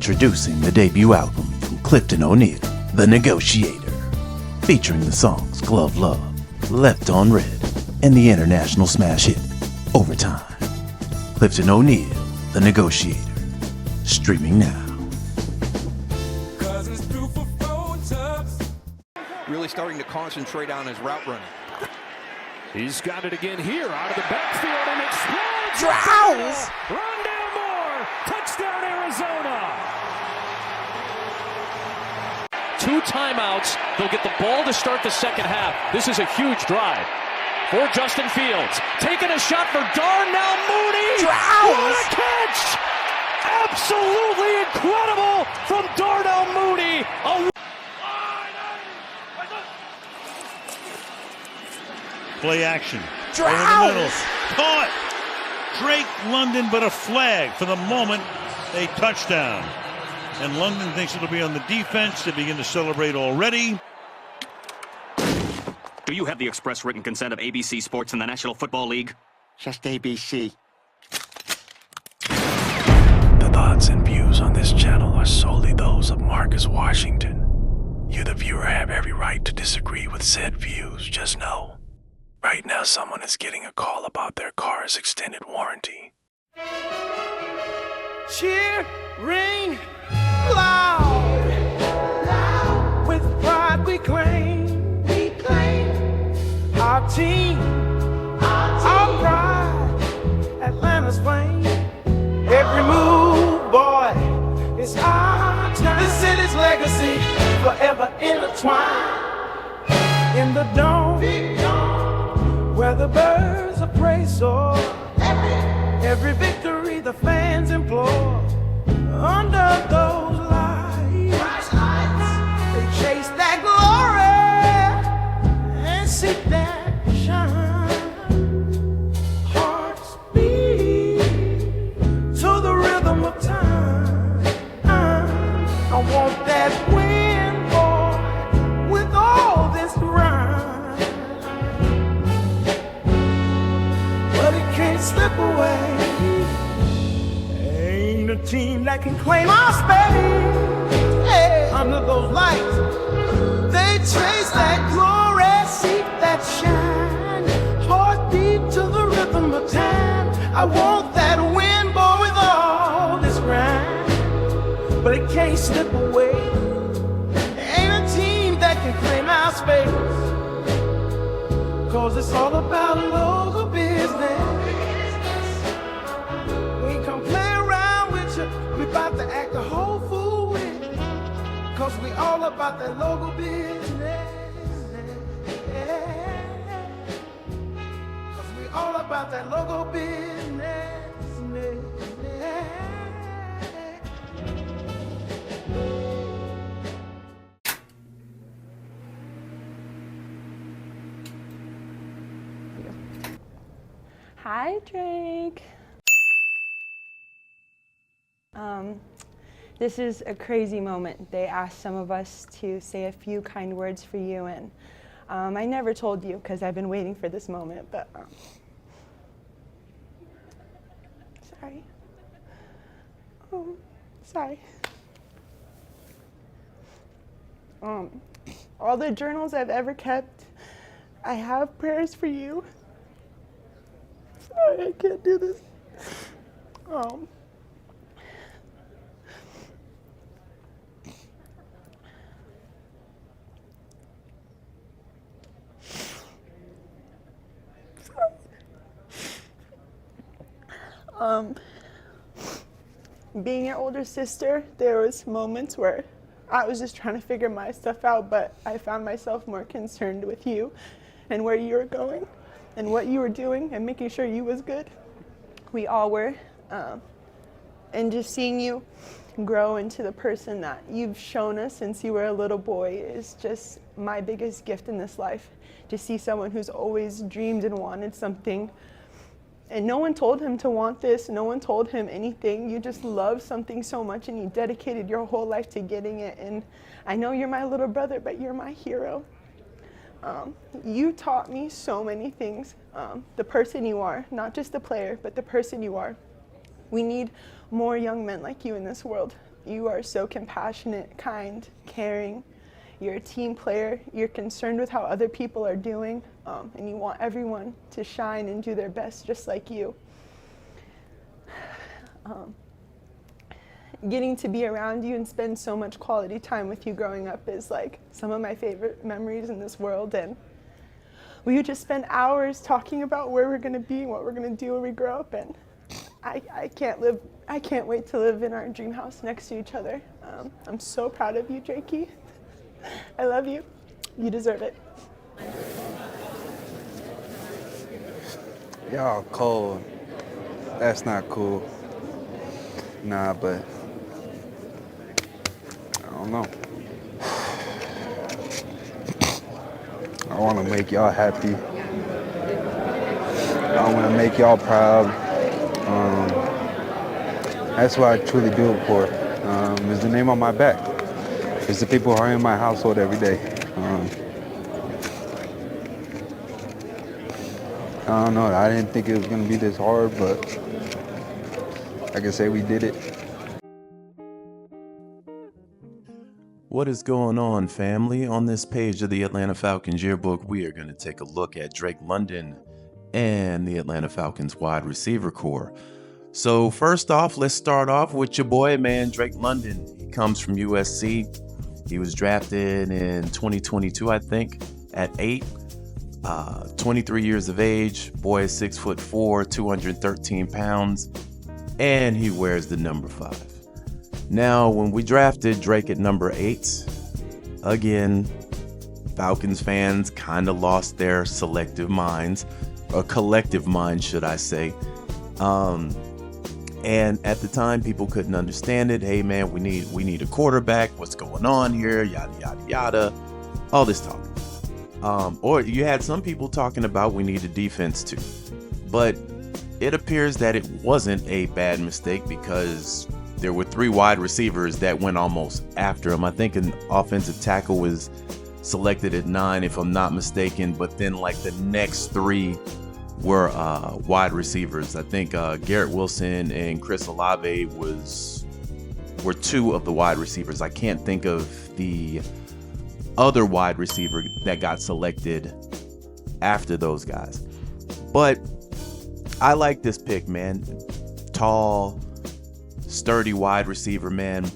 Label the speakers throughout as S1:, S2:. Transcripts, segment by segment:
S1: Introducing the debut album from Clifton O'Neal, The Negotiator, featuring the songs Glove Love, Left on Red, and the international smash hit, Overtime. Clifton O'Neal, The Negotiator, streaming now.
S2: Really starting to concentrate on his route running.
S3: He's got it again here out of the backfield and explodes.
S4: Drowns!
S3: Rondale Moore, touchdown Arizona. 2 timeouts. They'll get the ball to start the second half. This is a huge drive for Justin Fields. Taking a shot for Darnell Mooney.
S4: Drowns!
S3: What a catch! Absolutely incredible from Darnell Mooney.
S5: Play action.
S4: Drowns!
S5: Over the middle. Caught! Drake London, but a flag for the moment. A touchdown. And London thinks it'll be on the defense. They begin to celebrate already.
S6: Do you have the express written consent of ABC Sports and the National Football League?
S4: Just ABC.
S1: The thoughts and views on this channel are solely those of Marcus Washington. You, the viewer, have every right to disagree with said views. Just know, right now someone is getting a call about their car's extended warranty.
S7: Cheer, ring, loud. With pride we claim our team, our pride, Atlanta's flame. Every move, boy, it's our time. The city's legacy forever intertwined in the dome, where the birds of praise soar. Every victory the fans implore. Under those lights, they chase that glory and seek that shine. Hearts beat to the rhythm of time. I want that wind, boy, with all this rhyme, but it can't slip away. Ain't a team that can claim our space. Hey, under those lights, they chase that glory, seek that shine. Heartbeat to the rhythm of time. I want that wind, boy, with all this grind, but it can't slip away. Ain't a team that can claim our space, 'cause it's all about local business. We ain't come play around with you. We about to act a whole fool with you, 'cause we all about that local business. Yeah. 'Cause we all about that local business.
S8: Hi, Drake. This is a crazy moment. They asked some of us to say a few kind words for you, and I never told you because I've been waiting for this moment, but sorry. Oh, sorry. All the journals I've ever kept, I have prayers for you. Sorry, I can't do this. Being your older sister, there was moments where I was just trying to figure my stuff out, but I found myself more concerned with you and where you were going and what you were doing and making sure you was good. We all were. And just seeing you grow into the person that you've shown us since you were a little boy is just my biggest gift in this life. To see someone who's always dreamed and wanted something, and no one told him to want this, no one told him anything. You just loved something so much and you dedicated your whole life to getting it. And I know you're my little brother, but you're my hero. You taught me so many things. The person you are, not just the player, but the person you are. We need more young men like you in this world. You are so compassionate, kind, caring. You're a team player. You're concerned with how other people are doing, and you want everyone to shine and do their best just like you. Getting to be around you and spend so much quality time with you growing up is like some of my favorite memories in this world. And we would just spend hours talking about where we're going to be and what we're going to do when we grow up. And I can't wait to live in our dream house next to each other. I'm so proud of you, Drakey. I love you. You deserve it.
S9: Y'all cold. That's not cool. Nah, but I don't know. I want to make y'all happy. I want to make y'all proud. That's what I truly do it for. It's the name on my back. It's the people who are in my household every day. I don't know. I didn't think it was going to be this hard, but I can say we did it.
S1: What is going on, family? On this page of the Atlanta Falcons Yearbook, we are going to take a look at Drake London and the Atlanta Falcons wide receiver core. So first off, let's start off with your boy, man, Drake London. He comes from USC. He was drafted in 2022, I think, at 8. 23 years of age. Boy is 6'4", 213 pounds, and he wears the number 5. Now, when we drafted Drake at number 8, again, Falcons fans kind of lost their selective minds, or collective minds, should I say. And at the time, people couldn't understand it. Hey, man, we need a quarterback. What's going on here? Yada, yada, yada. All this talk. Or you had some people talking about we need a defense too. But it appears that it wasn't a bad mistake because there were 3 wide receivers that went almost after him. I think an offensive tackle was selected at 9, if I'm not mistaken. But then like the next 3 were wide receivers. I think Garrett Wilson and Chris Olave were 2 of the wide receivers. I can't think of the other wide receiver that got selected after those guys. But I like this pick, man. Tall, sturdy wide receiver, man.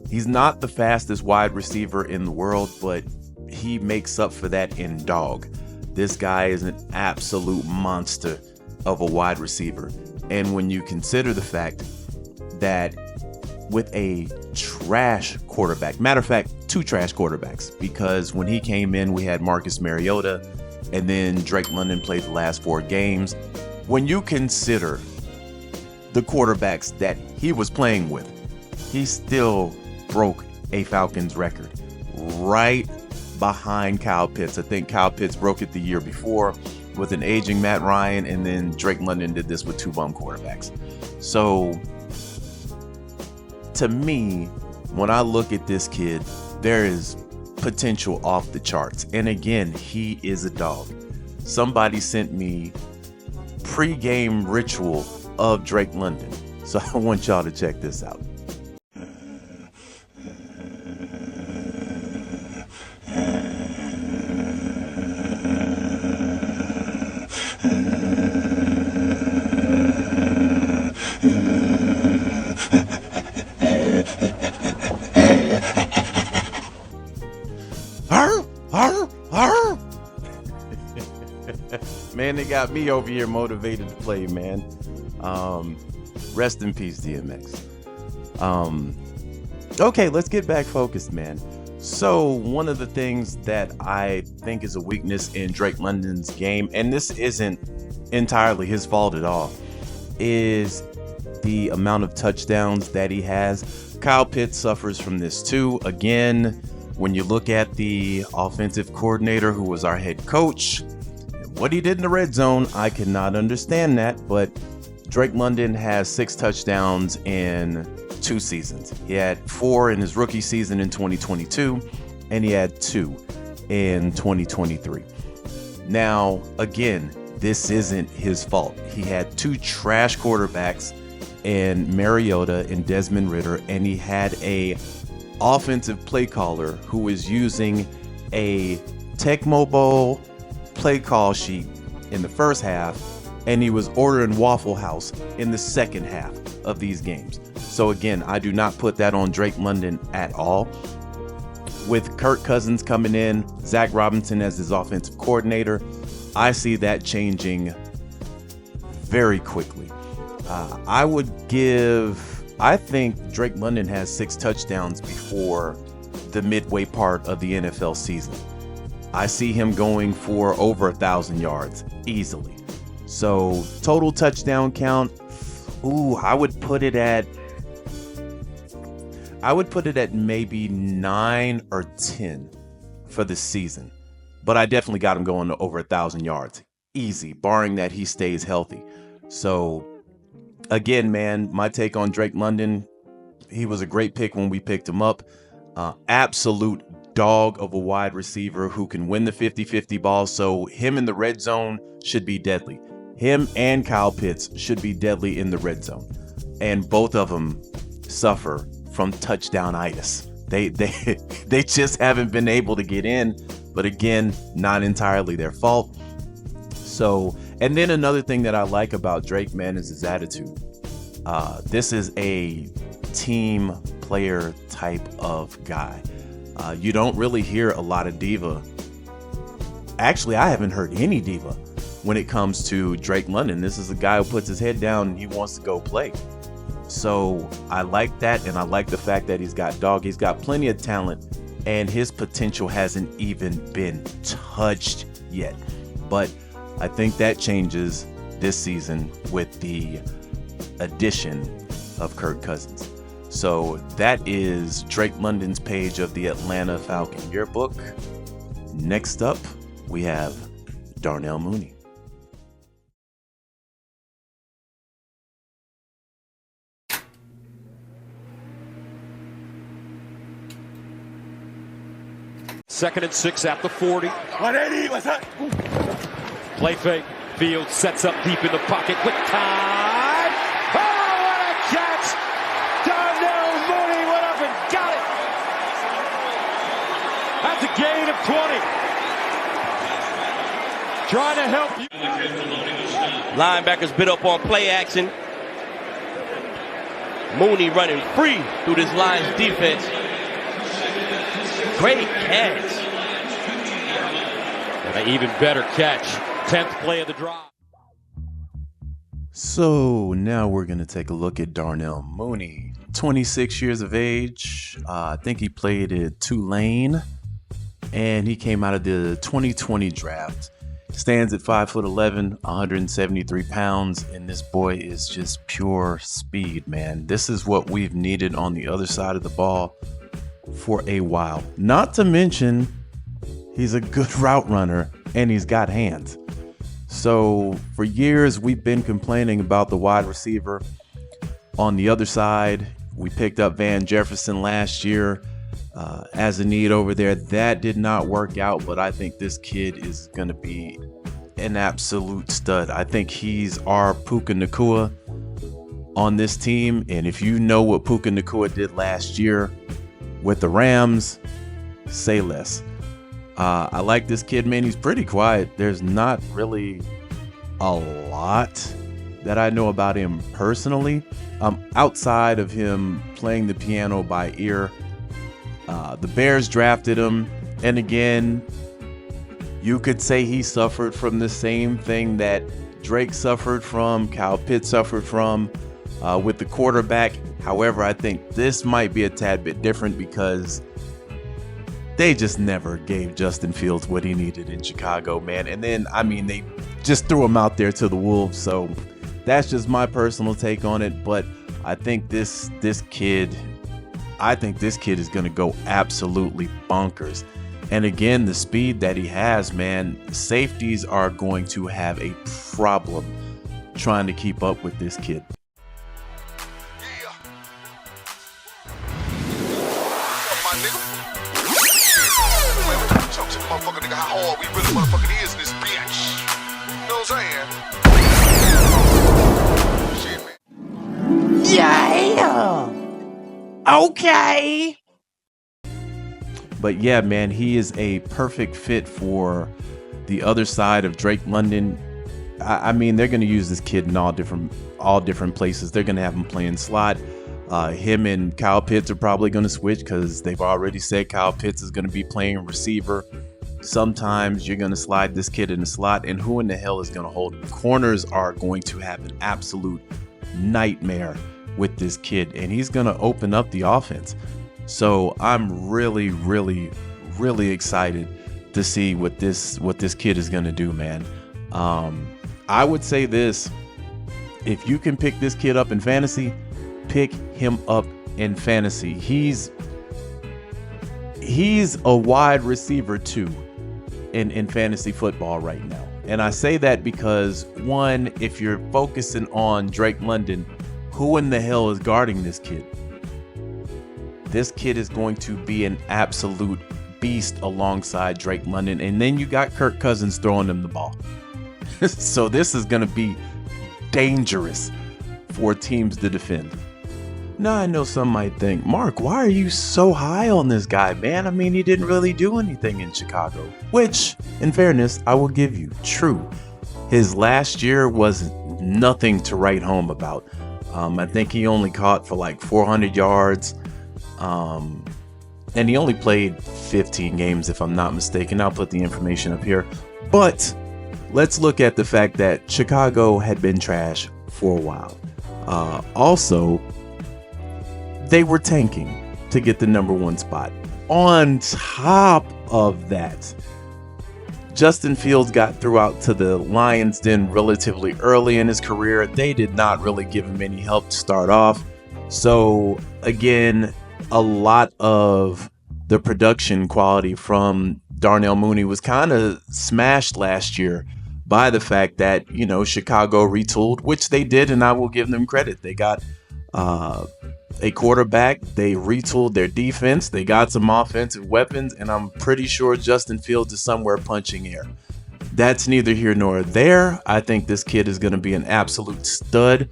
S1: He's not the fastest wide receiver in the world, but he makes up for that in dog. This guy is an absolute monster of a wide receiver. And when you consider the fact that with a trash quarterback, matter of fact, 2 trash quarterbacks, because when he came in, we had Marcus Mariota, and then Drake London played the last 4 games. When you consider the quarterbacks that he was playing with, he still broke a Falcons record right behind Kyle Pitts. I think Kyle Pitts broke it the year before with an aging Matt Ryan, and then Drake London did this with 2 bum quarterbacks. So to me, when I look at this kid, there is potential off the charts. And again, he is a dog. Somebody sent me pre-game ritual of Drake London. So I want y'all to check this out. Man, they got me over here motivated to play, man. Rest in peace, DMX. Okay, let's get back focused, man. So one of the things that I think is a weakness in Drake London's game, and this isn't entirely his fault at all, is the amount of touchdowns that he has. Kyle Pitts suffers from this too. Again, when you look at the offensive coordinator who was our head coach, what he did in the red zone, I cannot understand that, but Drake London has 6 touchdowns in 2 seasons. He had 4 in his rookie season in 2022, and he had 2 in 2023. Now, again, this isn't his fault. He had 2 trash quarterbacks and Mariota and Desmond Ridder, and he had a offensive play caller who was using a Tecmo Bowl play call sheet in the first half, and he was ordering Waffle House in the second half of these games. So again, I do not put that on Drake London at all. With Kirk Cousins coming in, Zach Robinson as his offensive coordinator, I see that changing very quickly. I think Drake London has 6 touchdowns before the midway part of the NFL season. I see him going for over 1,000 yards easily. So total touchdown count, I would put it at maybe 9 or 10 for the season. But I definitely got him going to over 1,000 yards. Easy, barring that he stays healthy. So, again, man, my take on Drake London, he was a great pick when we picked him up. Absolute dog of a wide receiver who can win the 50-50 ball. So him in the red zone should be deadly. Him and Kyle Pitts should be deadly in the red zone. And both of them suffer from touchdown-itis. They just haven't been able to get in. But again, not entirely their fault. So, and then another thing that I like about Drake, man, is his attitude. This is a team player type of guy. You don't really hear a lot of diva. Actually, I haven't heard any diva when it comes to Drake London. This is a guy who puts his head down and he wants to go play. So I like that, and I like the fact that he's got plenty of talent, and his potential hasn't even been touched yet. But I think that changes this season with the addition of Kirk Cousins. So that is Drake London's page of the Atlanta Falcons Yearbook. Next up, we have Darnell Mooney.
S3: Second and 6 at the 40.
S7: 180, what's that?
S3: Play fake. Fields sets up deep in the pocket with time. Oh, what a catch! Darnell Mooney went up and got it. That's a gain of 20. Trying to help you.
S10: Linebackers bit up on play action. Mooney running free through this Lions defense. Great catch.
S3: And an even better catch. 10th play of the drive.
S1: So now we're going to take a look at Darnell Mooney. 26 years of age. I think he played at Tulane. And he came out of the 2020 draft. Stands at 5'11", 173 pounds. And this boy is just pure speed, man. This is what we've needed on the other side of the ball for a while. Not to mention, he's a good route runner and he's got hands. So for years, we've been complaining about the wide receiver on the other side. We picked up Van Jefferson last year as a need over there. That did not work out, but I think this kid is going to be an absolute stud. I think he's our Puka Nacua on this team. And if you know what Puka Nacua did last year with the Rams, say less. I like this kid, man. He's pretty quiet. There's not really a lot that I know about him personally, outside of him playing the piano by ear. The Bears drafted him, and again, you could say he suffered from the same thing that Drake suffered from, Kyle Pitts suffered from with the quarterback. However, I think this might be a tad bit different because they just never gave Justin Fields what he needed in Chicago, man. And then, I mean, they just threw him out there to the Wolves. So that's just my personal take on it. But I think this kid is going to go absolutely bonkers. And again, the speed that he has, man, safeties are going to have a problem trying to keep up with this kid.
S11: Motherfucker, nigga, how hard we really motherfucking is in this bitch. You know what I'm saying? Shit, man.
S1: Okay. But yeah, man, he is a perfect fit for the other side of Drake London. I mean, they're going to use this kid in all different places. They're going to have him playing slot. Him and Kyle Pitts are probably going to switch because they've already said Kyle Pitts is going to be playing receiver. Sometimes you're going to slide this kid in the slot, and who in the hell is going to hold him? Corners are going to have an absolute nightmare with this kid, and he's going to open up the offense. So I'm really, really, really excited to see what this kid is going to do, man. I would say this: if you can pick this kid up in fantasy, pick him up in fantasy. He's a wide receiver too in fantasy football right now. And I say that because, one, if you're focusing on Drake London, who in the hell is guarding this kid? This kid is going to be an absolute beast alongside Drake London. And then you got Kirk Cousins throwing him the ball. So this is going to be dangerous for teams to defend. Now, I know some might think, Mark, why are you so high on this guy, man? I mean, he didn't really do anything in Chicago, which, in fairness, I will give you. True. His last year was nothing to write home about. I think he only caught for like 400 yards. And he only played 15 games, if I'm not mistaken. I'll put the information up here. But let's look at the fact that Chicago had been trash for a while. Also, they were tanking to get the number one spot. On top of that, Justin Fields got thrown out to the Lions' den relatively early in his career. They did not really give him any help to start off. So, again, a lot of the production quality from Darnell Mooney was kind of smashed last year by the fact that, Chicago retooled, which they did, and I will give them credit. They got a quarterback, they retooled their defense, they got some offensive weapons, and I'm pretty sure Justin Fields is somewhere punching air. That's neither here nor there. I think this kid is going to be an absolute stud.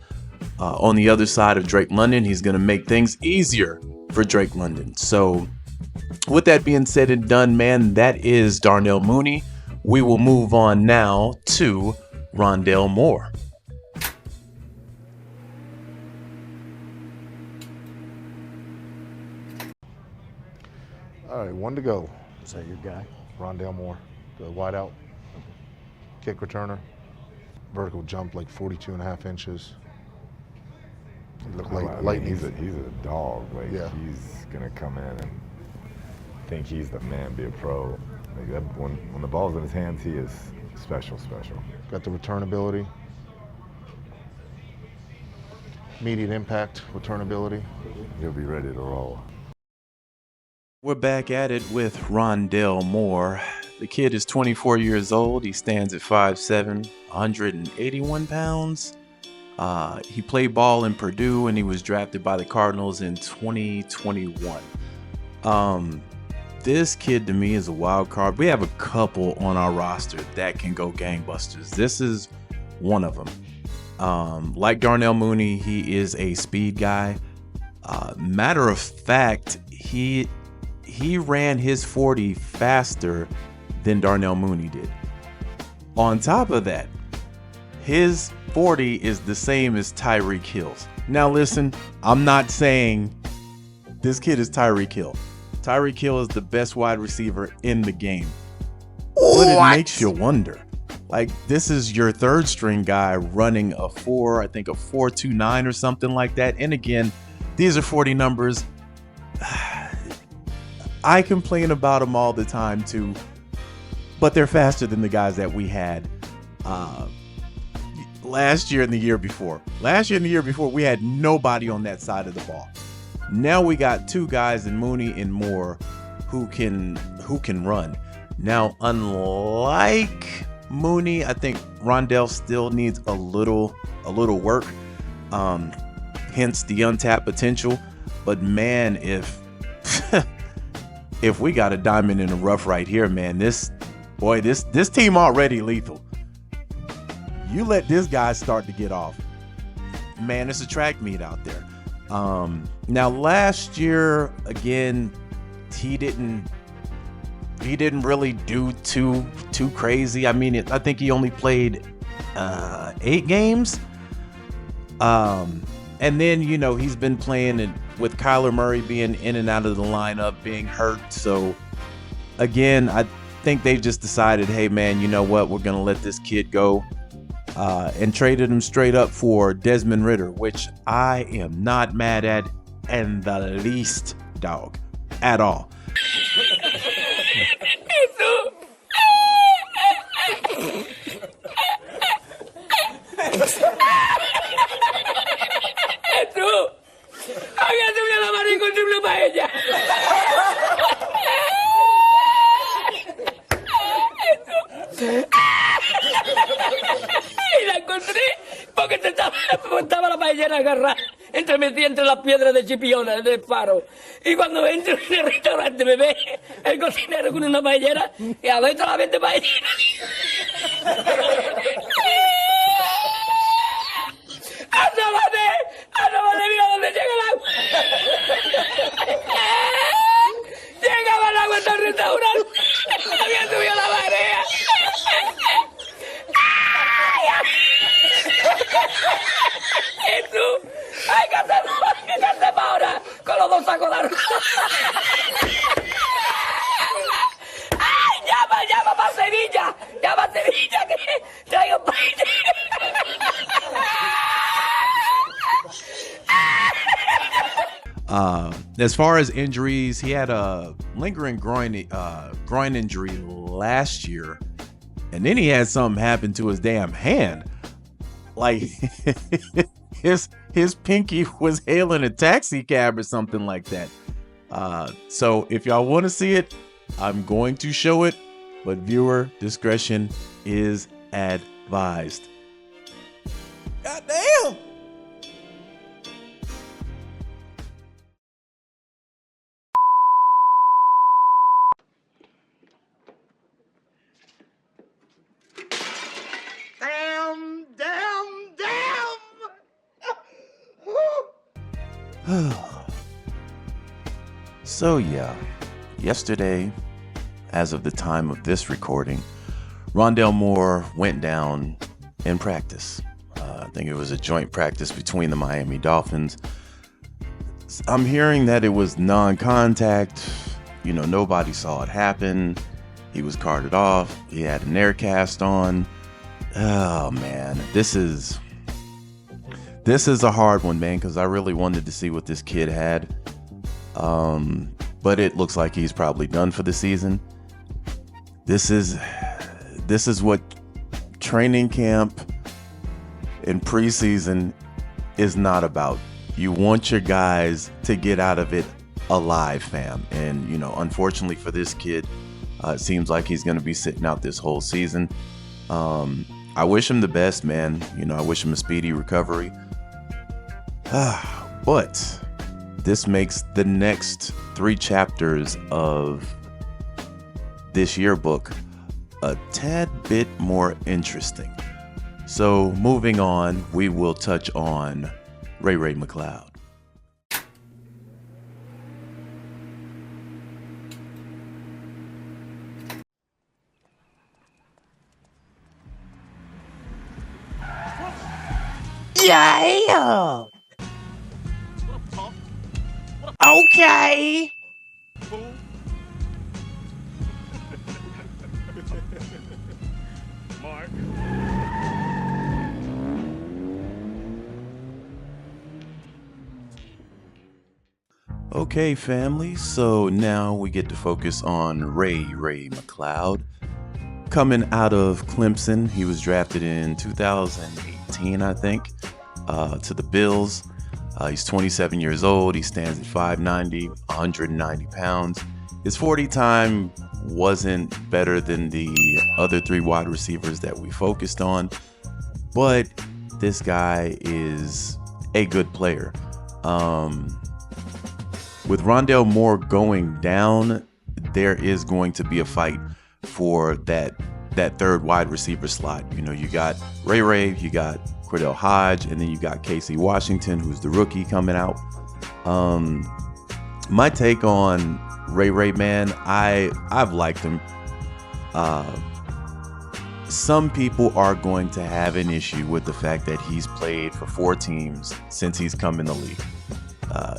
S1: On the other side of Drake London, he's going to make things easier for Drake London. So with that being said and done, man, that is Darnell Mooney. We will move on now to Rondale Moore.
S12: All right, one to go. Is that your guy? Rondale Moore, the wideout, kick returner, vertical jump like 42.5 inches. He looked like lightning.
S13: He's a dog. Like,
S12: yeah.
S13: He's gonna come in and think he's the man, be a pro. Like that, when the ball's in his hands, he is special.
S12: Got the return ability, immediate impact, return ability.
S13: He'll be ready to roll.
S1: We're back at it with Rondale Moore. The kid is 24 years old. He stands at 5'7", 181 pounds. He played ball in Purdue, and he was drafted by the Cardinals in 2021. This kid to me is a wild card. We have a couple on our roster that can go gangbusters. This is one of them. Like Darnell Mooney, he is a speed guy. Matter of fact, he ran his 40 faster than Darnell Mooney did. On top of that, his 40 is the same as Tyreek Hill's. Now listen, I'm not saying this kid is Tyreek Hill. Tyreek Hill is the best wide receiver in the game. But it makes you wonder. Like, this is your third string guy running a 4.29 or something like that. And again, these are 40 numbers. I complain about them all the time too, but they're faster than the guys that we had last year and the year before. Last year and the year before, we had nobody on that side of the ball. Now we got two guys in Mooney and Moore who can run. Now, unlike Mooney, I think Rondale still needs a little work. Hence the untapped potential. But man, if we got a diamond in the rough right here, man, this team already lethal. You let this guy start to get off, man, it's a track meet out there. Now last year, again, he didn't really do too crazy. I mean, I think he only played 8 games. And then, he's been playing with Kyler Murray being in and out of the lineup, being hurt. So again, I think they've just decided, hey man, you know what? We're going to let this kid go. And traded him straight up for Desmond Ridder, which I am not mad at in the least, dog, at all.
S14: Y la encontré porque estaba la paellera agarrada metida entre las piedras de Chipiona del faro. Y cuando entro en el restaurante me ve el cocinero con una paellera y adentro la vende paellera. ¡Asómate, mira dónde llega el agua! Llegaba el agua hasta el restaurante, había subido la marea. Jesús, hay que hacer ahora con los 2 sacos de arroz. ¡Ay, llama para Sevilla! ¡Llama a Sevilla que traigo paella!
S1: As far as injuries, he had a lingering groin injury last year, and then he had something happen to his damn hand. Like his pinky was hailing a taxi cab or something like that. So if y'all want to see it, I'm going to show it, but viewer discretion is advised. God damn! So yeah, yesterday, as of the time of this recording, Rondale Moore went down in practice. I think it was a joint practice between the Miami Dolphins. I'm hearing that it was non-contact. Nobody saw it happen. He was carted off. He had an air cast on. Oh man, this is a hard one, man, because I really wanted to see what this kid had. But it looks like he's probably done for the season. This is what training camp and preseason is not about. You want your guys to get out of it alive, fam. And, unfortunately for this kid, it seems like he's going to be sitting out this whole season. I wish him the best, man. I wish him a speedy recovery. But this makes the next 3 chapters of this yearbook a tad bit more interesting. So moving on, we will touch on Ray McCloud.
S7: Yeah! Okay!
S5: Mark.
S1: Okay, family, so now we get to focus on Ray McCloud. Coming out of Clemson, he was drafted in 2018, I think, to the Bills. He's 27 years old. He stands at 5'90", 190 pounds. His 40 time wasn't better than the other 3 wide receivers that we focused on, but this guy is a good player. With Rondale Moore going down, there is going to be a fight for that 3rd wide receiver slot. You got Ray, you got Khadarel Hodge, and then you got Casey Washington, who's the rookie coming out. My take on Ray, man, I've liked him. Some people are going to have an issue with the fact that he's played for 4 teams since he's come in the league.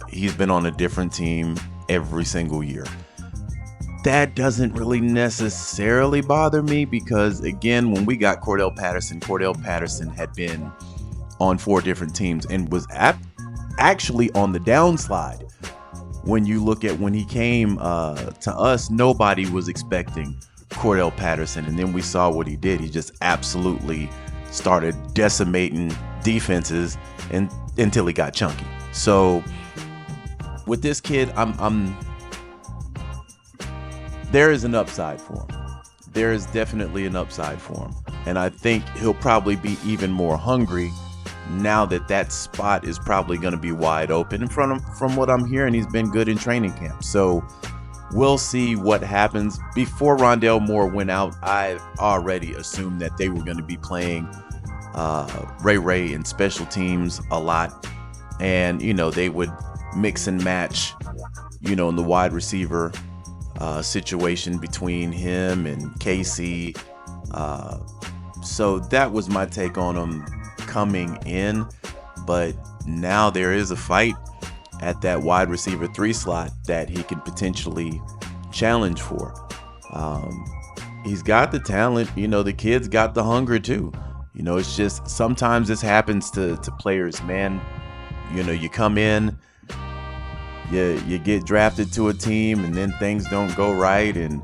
S1: He's been on a different team every single year. That doesn't really necessarily bother me because, again, when we got Cordell Patterson had been on 4 different teams and was actually on the downslide. When you look at when he came to us, nobody was expecting Cordell Patterson, and then we saw what he did. He just absolutely started decimating defenses until he got chunky. So with this kid, there is an upside for him. There is definitely an upside for him, and I think he'll probably be even more hungry now that spot is probably going to be wide open. And from what I'm hearing, he's been good in training camp. So we'll see what happens. Before Rondale Moore went out, I already assumed that they were going to be playing Ray in special teams a lot. And, they would mix and match, in the wide receiver situation between him and Casey. So that was my take on him coming in. But now there is a fight at that wide receiver 3 slot that he could potentially challenge for. He's got the talent, the kid's got the hunger too. It's just sometimes this happens to players, man. You come in, you get drafted to a team, and then things don't go right, and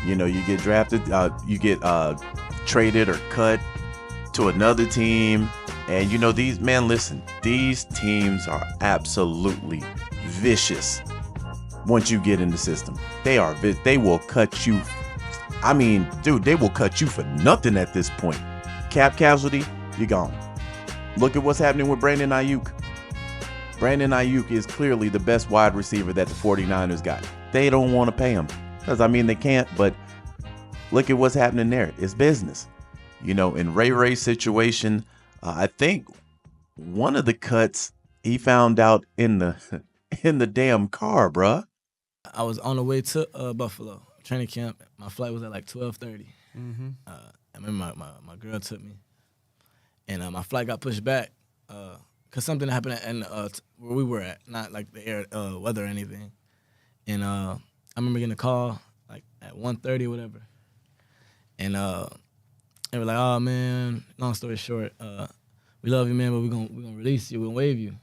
S1: you get drafted, you get traded or cut to another team. And these teams are absolutely vicious once you get in the system. They will cut you. I mean, dude, they will cut you for nothing at this point. Cap casualty, you're gone. Look at what's happening with Brandon Ayuk. Brandon Ayuk is clearly the best wide receiver that the 49ers got. They don't want to pay him because, they can't, but look at what's happening there. It's business. In Ray's situation, I think one of the cuts he found out in the damn car, bruh.
S15: I was on the way to Buffalo training camp. My flight was at like 12:30.
S16: Mm-hmm.
S15: I remember my girl took me, and my flight got pushed back because something happened in where we were at, not like the air weather or anything. And I remember getting a call like at 1:30 or whatever, and they were like, "Oh man, long story short, we love you, man, but we're gonna release you, we're gonna waive you."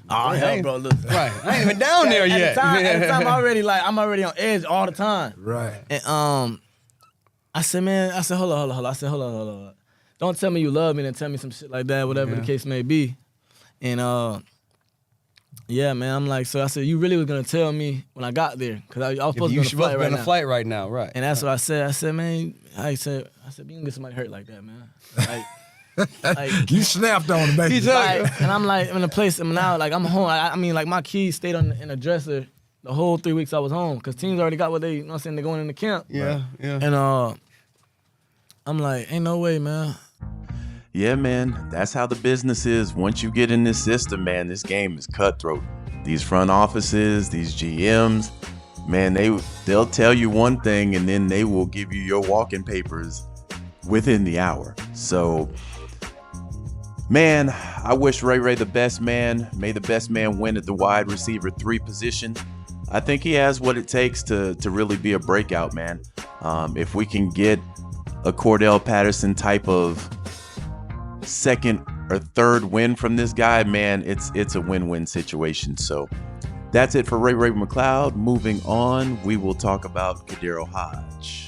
S15: Oh hell, bro, look.
S16: Right, I ain't even down there yet.
S15: At the time, I'm already on edge all the time.
S16: Right.
S15: And I said, hold on. I said, hold on. Don't tell me you love me, then tell me some shit like that, whatever the case may be. And yeah, man, I'm like, so I said, you really was gonna tell me when I got there, because I was supposed to be on a flight right now.
S16: Right.
S15: And that's what I said. I said, man, I said, you can get somebody hurt like that, man. Like
S16: you snapped on him, baby.
S15: And I'm like, in a place, I'm now, like, I'm home. I mean, like, my keys stayed in a dresser the whole 3 weeks I was home, because teams already got what they, they're going into camp.
S16: Yeah.
S15: And I'm like, ain't no way, man.
S1: Yeah, man, that's how the business is. Once you get in this system, man, this game is cutthroat. These front offices, these GMs, man, they'll tell you one thing and then they will give you your walking papers within the hour. So, man, I wish Ray the best man. May the best man win at the wide receiver 3 position. I think he has what it takes to really be a breakout, man. If we can get a Cordell Patterson type of second or third win from this guy, man, it's a win-win situation. So that's it for Ray McCloud. Moving on, we will talk about Khadarel Hodge.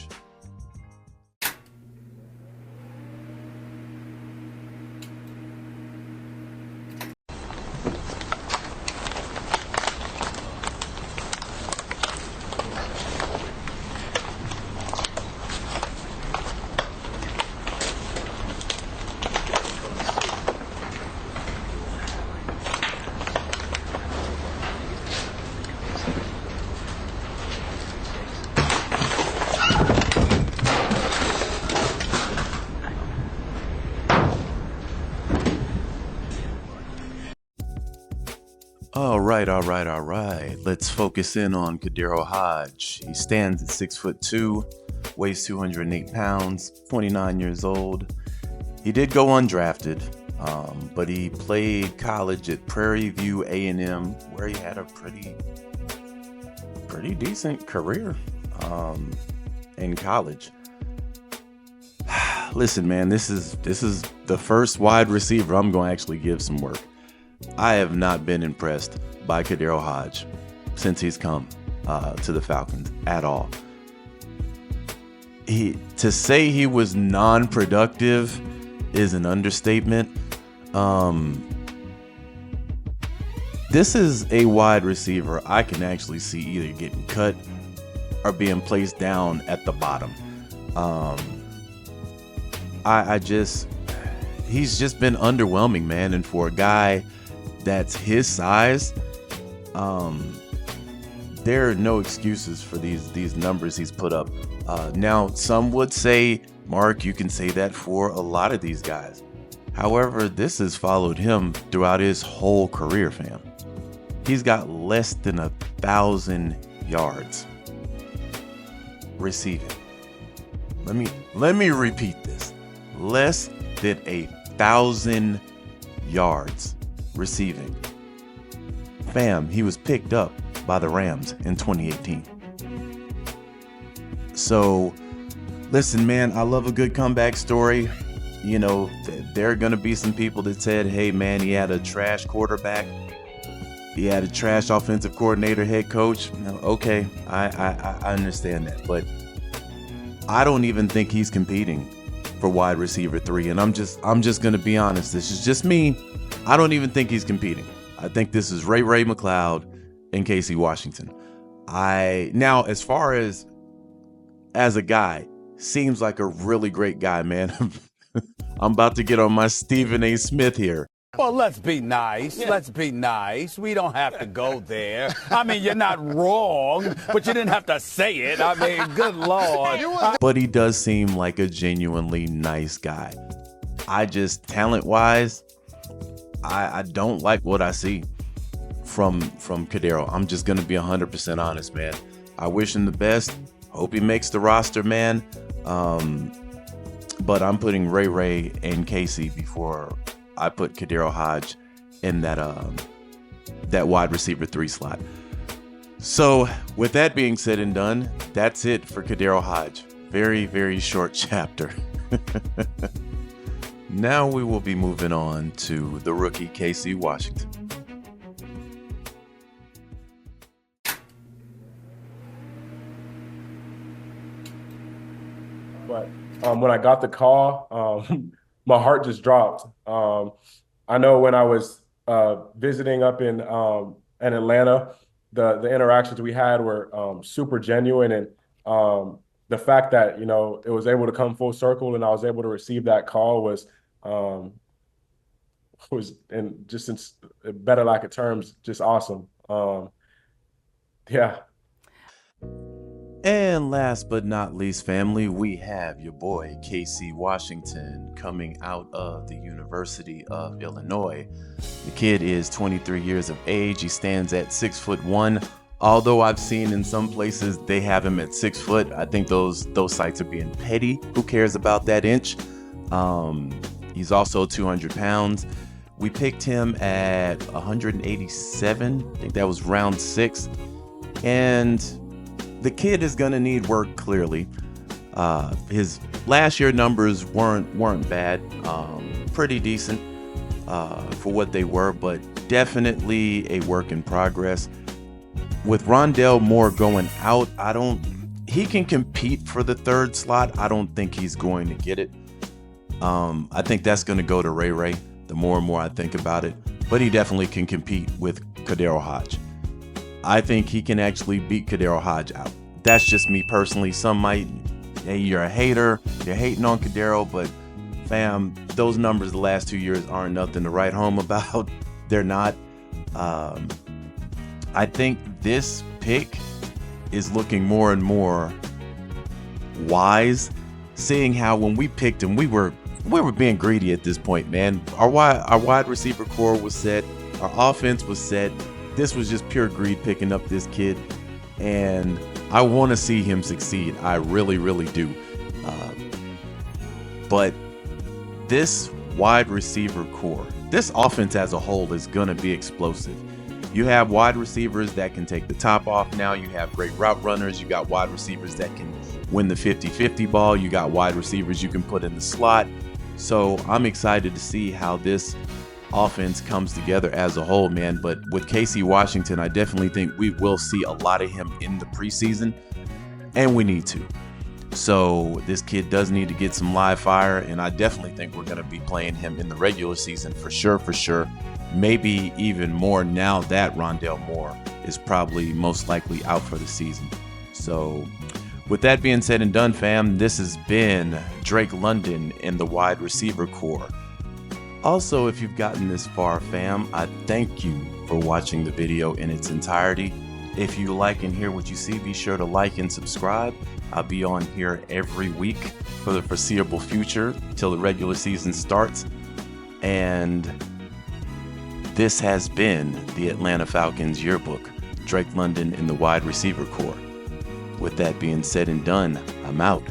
S1: All right. Let's focus in on Khadarel Hodge. He stands at 6'2", weighs 208 pounds, 29 years old. He did go undrafted, but he played college at Prairie View A&M, where he had a pretty decent career in college. Listen, man, this is the first wide receiver I'm going to actually give some work. I have not been impressed by Khadarel Hodge since he's come to the Falcons at all. To say he was non-productive is an understatement. This is a wide receiver I can actually see either getting cut or being placed down at the bottom. He's just been underwhelming, man. And for a guy that's his size, there are no excuses for these numbers he's put up. Now, some would say, Mark, you can say that for a lot of these guys. However, this has followed him throughout his whole career, fam. He's got less than 1,000 yards receiving. Let me repeat this. Less than 1,000 yards receiving. Fam, he was picked up by the Rams in 2018. So, listen, man, I love a good comeback story. You know, there are going to be some people that said, hey, man, he had a trash quarterback. He had a trash offensive coordinator, head coach. Okay, I understand that. But I don't even think he's competing for wide receiver 3. And I'm just going to be honest. This is just me. I don't even think he's competing. I think this is Ray McCloud and Casey Washington. Now, as far as a guy, seems like a really great guy, man. I'm about to get on my Stephen A. Smith here.
S17: Well, let's be nice. Yeah. Let's be nice. We don't have to go there. I mean, you're not wrong, but you didn't have to say it. I mean, good Lord.
S1: But he does seem like a genuinely nice guy. Talent-wise, I don't like what I see from Khadarel. I'm just going to be 100% honest, man. I wish him the best. Hope he makes the roster, man. But I'm putting Ray and Casey before I put Khadarel Hodge in that wide receiver 3 slot. So with that being said and done, that's it for Khadarel Hodge. Very, very short chapter. Now we will be moving on to the rookie Casey Washington.
S18: But when I got the call, my heart just dropped. I know when I was visiting up in Atlanta, the interactions we had were super genuine, and the fact that, you know, it was able to come full circle and I was able to receive that call was in better lack of terms, just awesome. Yeah.
S1: And last but not least, family, we have your boy Casey Washington coming out of the University of Illinois. The kid is 23 years of age. He stands at 6'1". Although I've seen in some places they have him at 6 foot. I think those sites are being petty. Who cares about that inch? He's also 200 pounds. We picked him at 187. I think that was round 6. And the kid is going to need work, clearly. His last year numbers weren't bad. Pretty decent for what they were, but definitely a work in progress. With Rondale Moore going out, he can compete for the 3rd slot. I don't think he's going to get it. I think that's going to go to Ray the more and more I think about it. But he definitely can compete with Khadarel Hodge. I think he can actually beat Khadarel Hodge out. That's just me personally. Some might, hey, you're a hater, you're hating on Khadarel, but fam, those numbers the last 2 years aren't nothing to write home about. They're not. I think this pick is looking more and more wise, seeing how when we picked him, we were being greedy at this point, man. Our wide receiver core was set, our offense was set. this was just pure greed picking up this kid, and I want to see him succeed. I really, really do. But this wide receiver core, this offense as a whole is going to be explosive. You have wide receivers that can take the top off now. You have great route runners. You got wide receivers that can win the 50-50 ball. You got wide receivers you can put in the slot. So I'm excited to see how this offense comes together as a whole, man. But with Casey Washington, I definitely think we will see a lot of him in the preseason, and we need to. So this kid does need to get some live fire, and I definitely think we're going to be playing him in the regular season for sure. Maybe even more now that Rondale Moore is probably most likely out for the season. So with that being said and done, fam, this has been Drake London in the wide receiver core. Also, if you've gotten this far, fam, I thank you for watching the video in its entirety. If you like and hear what you see, be sure to like and subscribe. I'll be on here every week for the foreseeable future till the regular season starts. And this has been the Atlanta Falcons Yearbook, Drake London in the wide receiver core. With that being said and done, I'm out.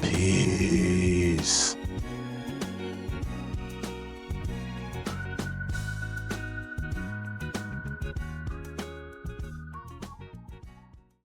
S1: Peace.